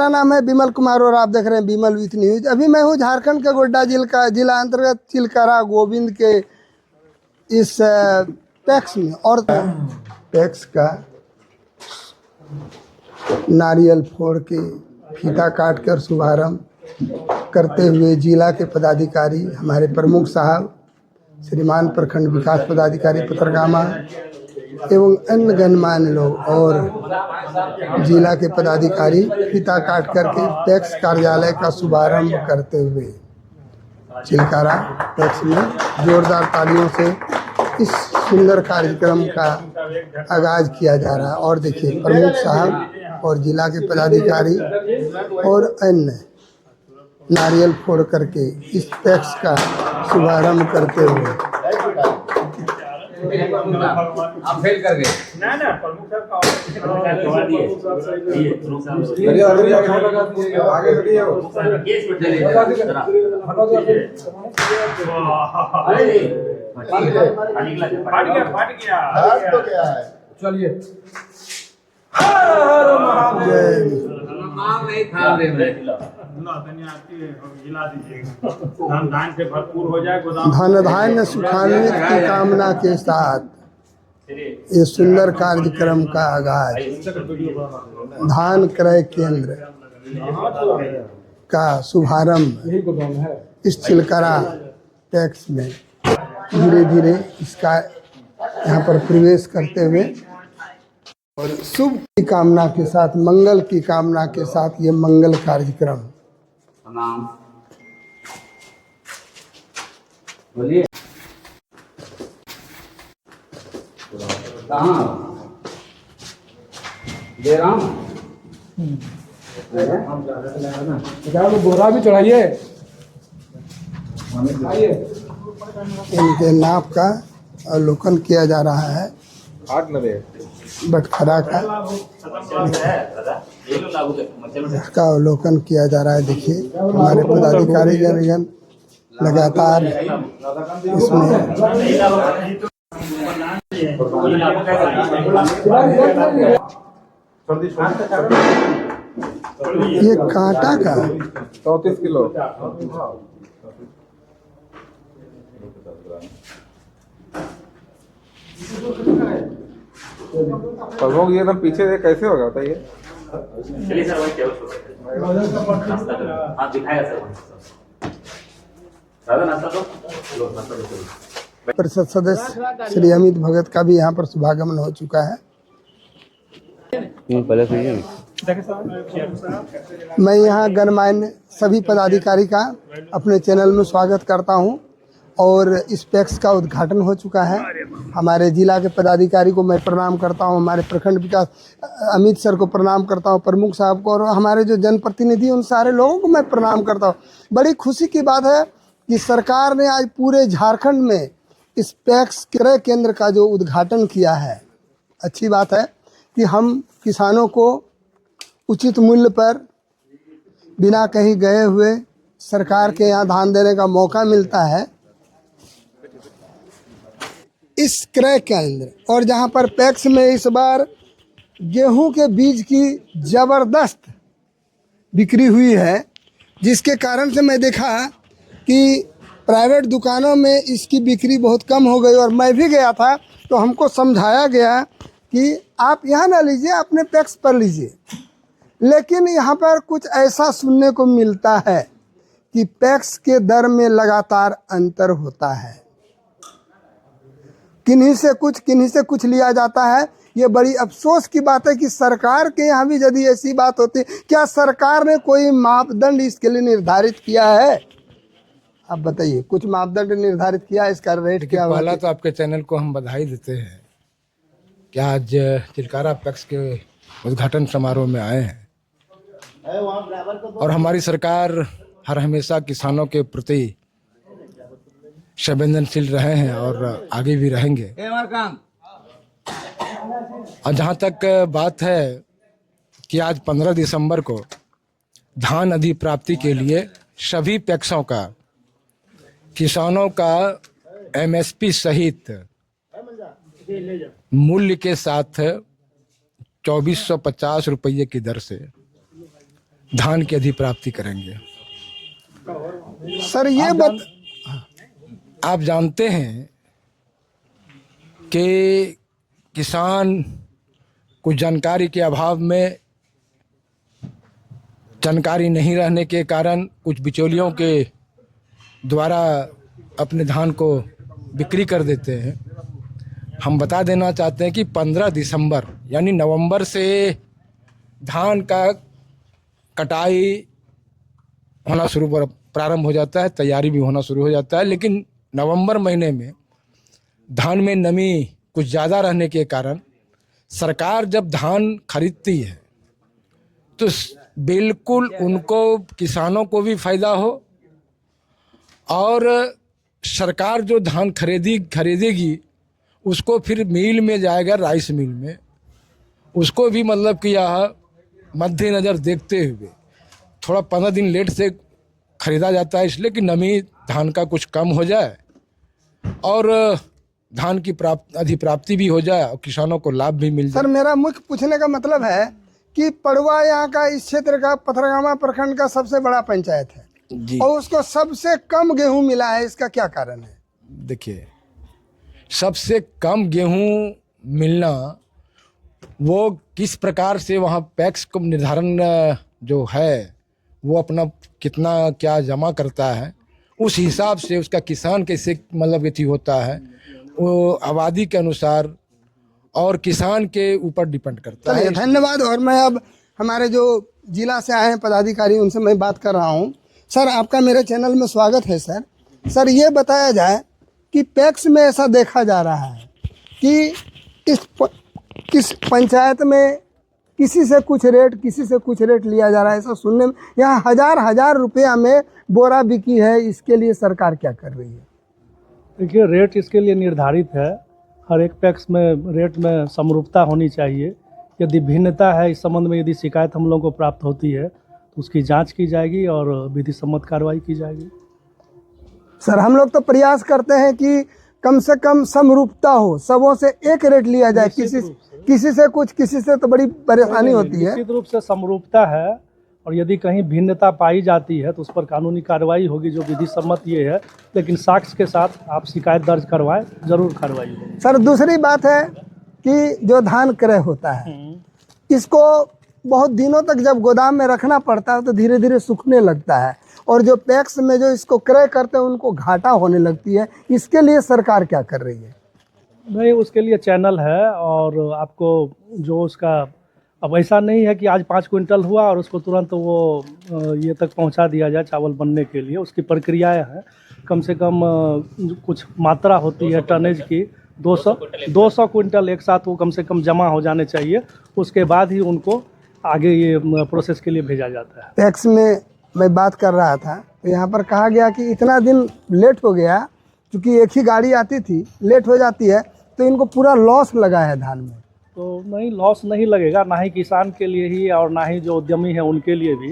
नाम है विमल कुमार और आप देख रहे हैं विमल विथ न्यूज। अभी मैं हूँ झारखंड के गोड्डा जिला अंतर्गत चिलकारा गोविंद के इस टैक्स में, और टैक्स का नारियल फोड़ के फीता काट कर शुभारंभ करते हुए जिला के पदाधिकारी, हमारे प्रमुख साहब श्रीमान प्रखंड विकास पदाधिकारी पत्रगामा एवं अन्य गणमान्य लोग और जिला के पदाधिकारी फीता काट करके टैक्स कार्यालय का शुभारंभ करते हुए चिलकारा टैक्स में जोरदार तालियों से इस सुंदर कार्यक्रम का आगाज किया जा रहा है। और देखिए प्रमुख साहब और जिला के पदाधिकारी और अन्य नारियल फोड़ करके इस टैक्स का शुभारंभ करते हुए आप फेल कर गए ना प्रमुख साहब का चलिए धन धान्य सुखान्वित की कामना के साथ ये सुंदर कार्यक्रम का आगाज धान क्रय केंद्र का शुभारंभ इस चिलकारा टैक्स में धीरे धीरे इसका यहाँ पर प्रवेश करते हुए और शुभ की कामना के साथ, मंगल की कामना के साथ ये मंगल कार्यक्रम बोलिए दे रहा हूँ बोरा भी चढ़ाइए। इनके नाप का अवलोकन किया जा रहा है, 8-9 बटखरा का इसका अवलोकन किया जा रहा है। देखिए हमारे पदाधिकारी जन लगातार इसमें ये कांटा का 34 किलो प्रमुख ये एकदम पीछे से कैसे होगा बताइए। चलिए सर वही टेबल आप दिखाएगा सर दादा नाश्ता तो परिषद सदस्य श्री अमित भगत का भी यहाँ पर शुभागमन हो चुका है। मैं यहाँ गणमान्य सभी पदाधिकारी का अपने चैनल में स्वागत करता हूँ और इस टैक्स का उद्घाटन हो चुका है। हमारे जिला के पदाधिकारी को मैं प्रणाम करता हूँ, हमारे प्रखंड विकास अमित सर को प्रणाम करता हूँ, प्रमुख साहब को, और हमारे जो जनप्रतिनिधि उन सारे लोगों को मैं प्रणाम करता हूँ। बड़ी खुशी की बात है कि सरकार ने आज पूरे झारखंड में इस टैक्स क्रय केंद्र का जो उद्घाटन किया है। अच्छी बात है कि हम किसानों को उचित मूल्य पर बिना कहीं गए हुए सरकार के यहाँ धान देने का मौका मिलता है। इस क्रय केंद्र और जहाँ पर पैक्स में इस बार गेहूं के बीज की ज़बरदस्त बिक्री हुई है, जिसके कारण से मैं देखा कि प्राइवेट दुकानों में इसकी बिक्री बहुत कम हो गई। और मैं भी गया था तो हमको समझाया गया कि आप यहाँ ना लीजिए, अपने पैक्स पर लीजिए। लेकिन यहाँ पर कुछ ऐसा सुनने को मिलता है कि पैक्स के दर में लगातार अंतर होता है, किन्हीं से कुछ लिया जाता है। ये बड़ी अफसोस की बात है कि सरकार के यहाँ भी यदि ऐसी बात होती, क्या सरकार ने कोई मापदंड इसके लिए निर्धारित किया है? आप बताइए, कुछ मापदंड निर्धारित किया, इसका रेट क्या? पहला तो आपके चैनल को हम बधाई देते हैं कि आज चिलकारा पैक्स के उद्घाटन समारोह में आए हैं और हमारी सरकार हर हमेशा किसानों के प्रति संवेदनशील रहे हैं और आगे भी रहेंगे। और जहाँ तक बात है कि आज 15 दिसंबर को धान अधिप्राप्ति के लिए सभी पैक्सों का किसानों का एमएसपी सहित मूल्य के साथ 2450 रुपये की दर से धान की अधिप्राप्ति करेंगे। सर ये आप जानते हैं कि किसान कुछ जानकारी के अभाव में, जानकारी नहीं रहने के कारण कुछ बिचौलियों के द्वारा अपने धान को बिक्री कर देते हैं। हम बता देना चाहते हैं कि 15 दिसंबर यानी नवंबर से धान का कटाई होना प्रारंभ हो जाता है, तैयारी भी होना शुरू हो जाता है। लेकिन नवंबर महीने में धान में नमी कुछ ज़्यादा रहने के कारण सरकार जब धान खरीदती है तो बिल्कुल उनको, किसानों को भी फ़ायदा हो, और सरकार जो धान खरीदेगी उसको फिर मिल में जाएगा, राइस मिल में, उसको भी मतलब कि यह मद्देनज़र देखते हुए थोड़ा 15 दिन लेट से ख़रीदा जाता है, इसलिए कि नमी धान का कुछ कम हो जाए और धान की अधिप्राप्ति भी हो जाए और किसानों को लाभ भी मिल जाए। सर मेरा मुख्य पूछने का मतलब है कि पड़वा यहाँ का, इस क्षेत्र का, पथरगामा प्रखंड का सबसे बड़ा पंचायत है जी। और उसको सबसे कम गेहूं मिला है, इसका क्या कारण है? देखिए, सबसे कम गेहूं मिलना वो किस प्रकार से वहाँ पैक्स को निर्धारण जो है वो अपना कितना क्या जमा करता है, उस हिसाब से उसका किसान कैसे मतलब अथी होता है, वो आबादी के अनुसार और किसान के ऊपर डिपेंड करता है। धन्यवाद। और मैं अब हमारे जो जिला से आए हैं पदाधिकारी, उनसे मैं बात कर रहा हूँ। सर आपका मेरे चैनल में स्वागत है। सर ये बताया जाए कि पैक्स में ऐसा देखा जा रहा है कि किस पंचायत में किसी से कुछ रेट लिया जा रहा है, ऐसा सुनने में। यहाँ हजार रुपया में बोरा बिकी है, इसके लिए सरकार क्या कर रही है? देखिए, रेट इसके लिए निर्धारित है। हर एक पैक्स में रेट में समरूपता होनी चाहिए। यदि भिन्नता है, इस संबंध में यदि शिकायत हम लोगों को प्राप्त होती है तो उसकी जांच की जाएगी और विधि सम्मत कार्रवाई की जाएगी। सर हम लोग तो प्रयास करते हैं कि कम से कम समरूपता हो, सबों से एक रेट लिया जाए, किसी से कुछ, किसी से तो बड़ी परेशानी होती है। निश्चित रूप से समरूपता है, और यदि कहीं भिन्नता पाई जाती है तो उस पर कानूनी कार्रवाई होगी, जो विधि सम्मत ये है। लेकिन साक्ष्य के साथ आप शिकायत दर्ज करवाएं, जरूर कार्रवाई होगी। सर दूसरी बात है कि जो धान क्रय होता है, इसको बहुत दिनों तक जब गोदाम में रखना पड़ता है तो धीरे धीरे सूखने लगता है, और जो पैक्स में जो इसको क्रय करते हैं उनको घाटा होने लगती है। इसके लिए सरकार क्या कर रही है? नहीं, उसके लिए चैनल है, और आपको जो उसका, अब ऐसा नहीं है कि आज 5 क्विंटल हुआ और उसको तुरंत वो ये तक पहुंचा दिया जाए चावल बनने के लिए। उसकी प्रक्रियाएं हैं, कम से कम कुछ मात्रा होती है टनेज की, 200 क्विंटल एक साथ वो कम से कम जमा हो जाने चाहिए। उसके बाद ही उनको आगे ये प्रोसेस के लिए भेजा जाता है। पैक्स में मैं बात कर रहा था तो यहाँ पर कहा गया कि इतना दिन लेट हो गया, क्योंकि एक ही गाड़ी आती थी, लेट हो जाती है तो इनको पूरा लॉस लगा है धान में। तो नहीं, लॉस नहीं लगेगा, ना ही किसान के लिए ही और ना ही जो उद्यमी है उनके लिए भी।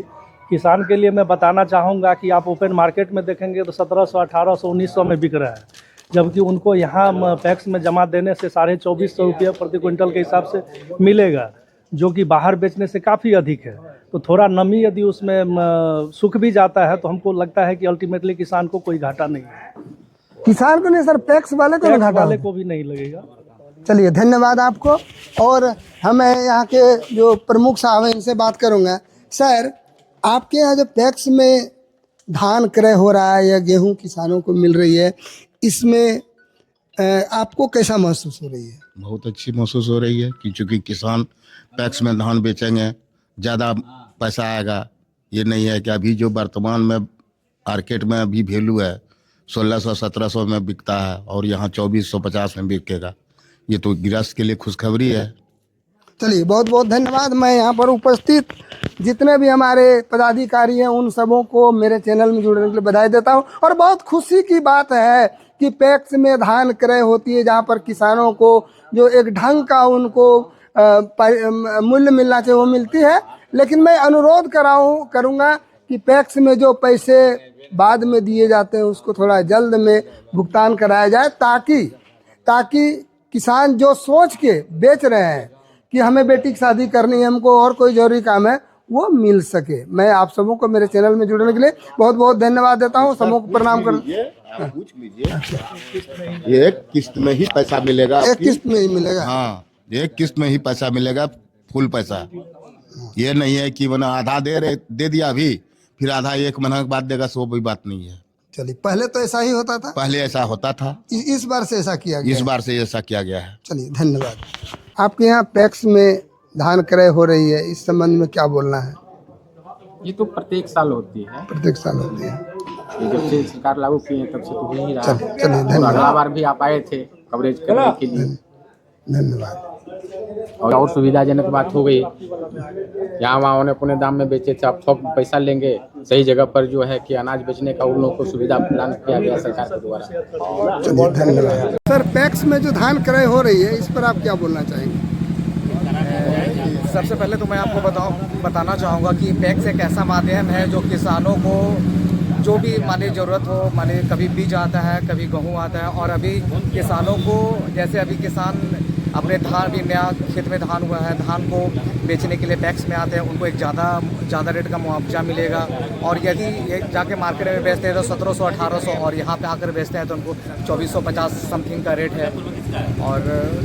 किसान के लिए मैं बताना चाहूँगा कि आप ओपन मार्केट में देखेंगे तो 1700, 1800, 1900 में बिक रहा है, जबकि उनको यहाँ पैक्स में जमा देने से 2450 रुपये प्रति क्विंटल के हिसाब से मिलेगा, जो कि बाहर बेचने से काफ़ी अधिक है। तो थोड़ा नमी यदि उसमें सूख भी जाता है तो हमको लगता है कि अल्टीमेटली किसान को कोई घाटा नहीं है। किसान को नहीं सर, पैक्स वाले को घाटा, वाले को भी नहीं लगेगा। चलिए धन्यवाद आपको। और हमें यहाँ के जो प्रमुख साहब हैं इनसे बात करूँगा। सर आपके यहाँ जो पैक्स में धान क्रय हो रहा है या गेहूँ किसानों को मिल रही है, इसमें आपको कैसा महसूस हो रही है? बहुत अच्छी महसूस हो रही है कि चूँकि किसान पैक्स में धान बेचेंगे ज़्यादा पैसा आएगा। ये नहीं है कि अभी जो वर्तमान में मार्केट में अभी वैल्यू है 1600-1700 में बिकता है और यहाँ 2450 में बिकेगा। ये तो गृहस्थ के लिए खुशखबरी है। चलिए बहुत बहुत धन्यवाद। मैं यहाँ पर उपस्थित जितने भी हमारे पदाधिकारी हैं उन सबों को मेरे चैनल में जुड़ने के लिए बधाई देता हूँ। और बहुत खुशी की बात है कि पैक्स में धान क्रय होती है, जहाँ पर किसानों को जो एक ढंग का उनको मूल्य मिलना चाहिए वो मिलती है। लेकिन मैं अनुरोध करूँगा कि पैक्स में जो पैसे बाद में दिए जाते हैं उसको थोड़ा जल्द में भुगतान कराया जाए, ताकि किसान जो सोच के बेच रहे हैं कि हमें बेटी की शादी करनी है, हमको और कोई जरूरी काम है, वो मिल सके। मैं आप सबों को मेरे चैनल में जुड़ने के लिए बहुत बहुत धन्यवाद देता हूँ, सबों को प्रणाम कर। आप पूछ लीजिए, एक किस्त में ही पैसा मिलेगा। एक किस्त में ही मिलेगा? हाँ, एक किस्त में ही पैसा मिलेगा, फुल पैसा। ये नहीं है कि मैंने आधा दे दिया अभी, फिर आधा 1 महीने के बाद देगा, सो कोई बात नहीं है। चलिए, पहले तो ऐसा ही होता था? पहले ऐसा होता था, इस बार से ऐसा किया गया? इस बार से ऐसा किया गया है। चलिए, धन्यवाद। आपके यहाँ पैक्स में धान क्रय हो रही है, इस संबंध में क्या बोलना है? ये तो प्रत्येक साल होती है, प्रत्येक साल होती है। ये जब से सरकार लागू की है तब से तो हो ही रहा है। चलिए, अगला धन्यवाद। बार भी आप आए थे कवरेज करने के लिए, धन्यवाद। और सुविधाजनक बात हो गई। यहाँ वहाँ उन्हें अपने दाम में बेचे थे, अब थोक पैसा लेंगे, सही जगह पर जो है कि अनाज बेचने का उन लोगों को सुविधा प्रदान किया गया सरकार के द्वारा। चलिए, धन्यवाद। सर, पैक्स में जो धान क्रय हो रही है, इस पर आप क्या बोलना चाहेंगे? सबसे पहले तो मैं आपको बताना चाहूँगा कि पैक्स एक ऐसा माध्यम है जो किसानों को जो भी माने ज़रूरत हो, माने कभी बीज आता है, कभी गेहूँ आता है, और अभी किसानों को जैसे अभी किसान अपने धान भी नया खेत में धान हुआ है, धान को बेचने के लिए पैक्स में आते हैं, उनको एक ज़्यादा रेट का मुआवजा मिलेगा। और यदि ये जाके मार्केट में बेचते हैं तो 1700-1800, और यहाँ पे आकर बेचते हैं तो उनको 2450 समथिंग का रेट है। और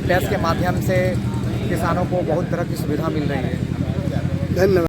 पैक्स के माध्यम से किसानों को बहुत तरह की सुविधा मिल रही है। धन्यवाद।